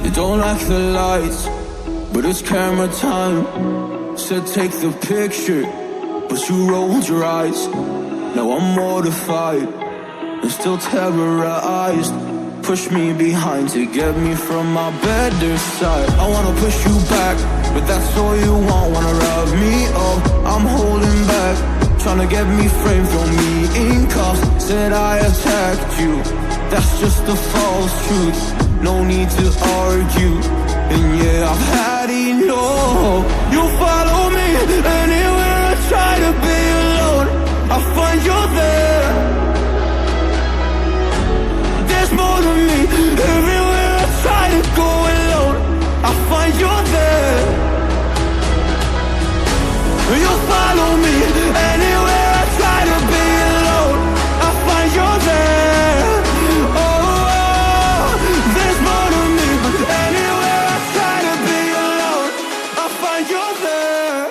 You don't like the lights, but it's camera time. Said take the picture, but you rolled your eyes. Now I'm mortified and still terrorized. Push me behind to get me from my better side. I wanna push you back, but that's all you want. Wanna rub me up, I'm holding back. Tryna get me framed, throw me in cuffs. Said I attacked you, that's just a false truth. No need to argue, and yeah, I've had enough. You follow me anywhere I try to be alone. I find you there. There's more to me. Everywhere I try to go alone, I find you there. You follow me anywhere I try to be alone, I find you there. Oh, there's more to me. Anywhere I try to be alone, I find you there.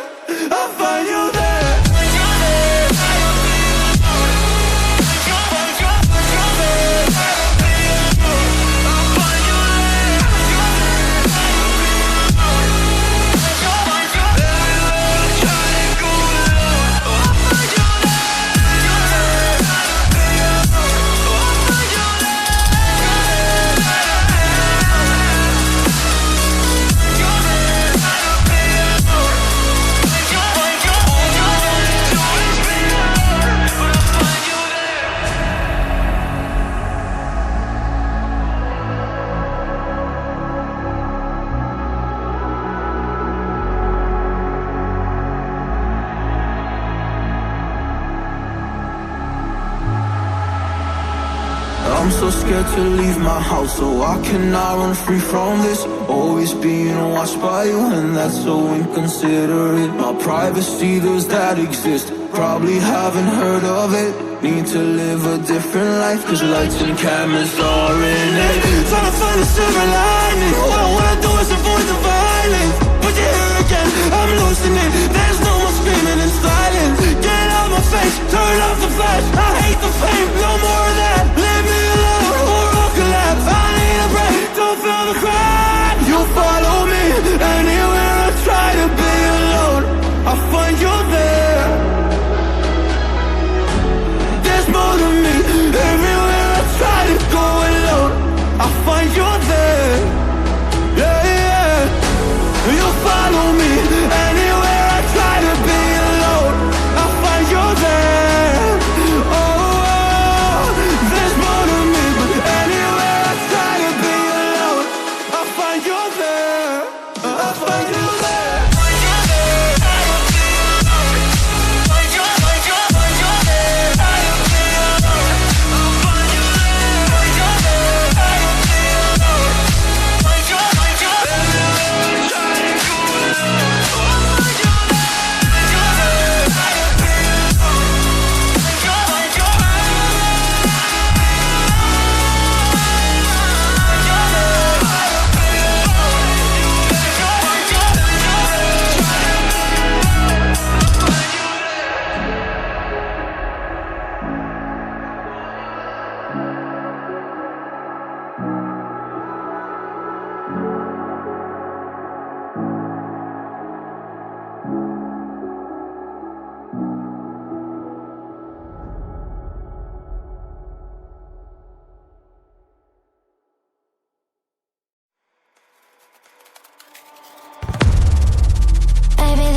I find you there. I'm so scared to leave my house, so I cannot run free from this. Always being watched by you, and that's so inconsiderate. My privacy, does that exist? Probably haven't heard of it. Need to live a different life, cause lights and cameras are in it. Trying to find a silver lining. All I wanna do is avoid the violence. But you're here again, I'm losing it. There's no more screaming in silence. Get out my face, turn off the flash. I hate the fame, no more of that. Leave me alone, or I'll collapse. I need a break, don't feel the crack. You follow me anywhere I try to be alone, I find you there. There's more to me. Everywhere I try to go alone, I find you there. Yeah, yeah. You follow me anywhere I try to be alone, I find you there. Oh, there's more to me. But anywhere I try to be alone, I find you there. I find you there.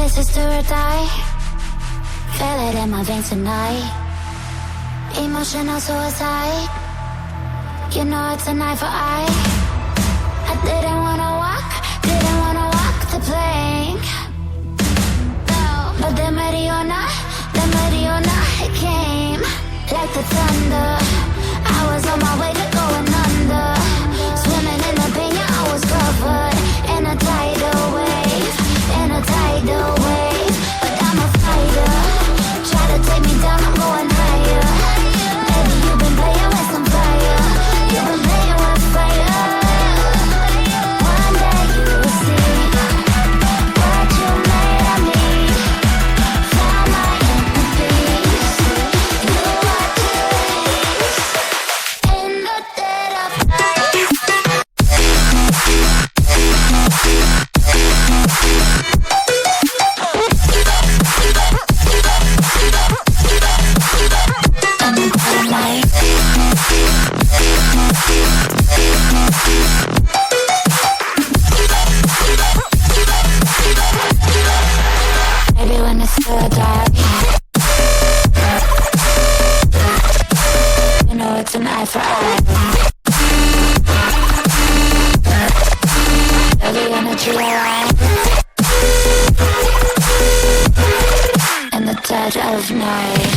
This is do or die. Feel it in my veins tonight. Emotional suicide. You know it's an eye for eye. I didn't wanna walk the plank. No, but the Mariona, it came like the thunder. I was on my way to going under. Swimming in the pain, yeah, I was covered in a tidal wave. But I'm a fighter. Try to take me down, I'm going higher. Baby, you've been playing with some fire. You've been playing with fire. One day you will see what you made of me. Found my inner peace. You are to of night.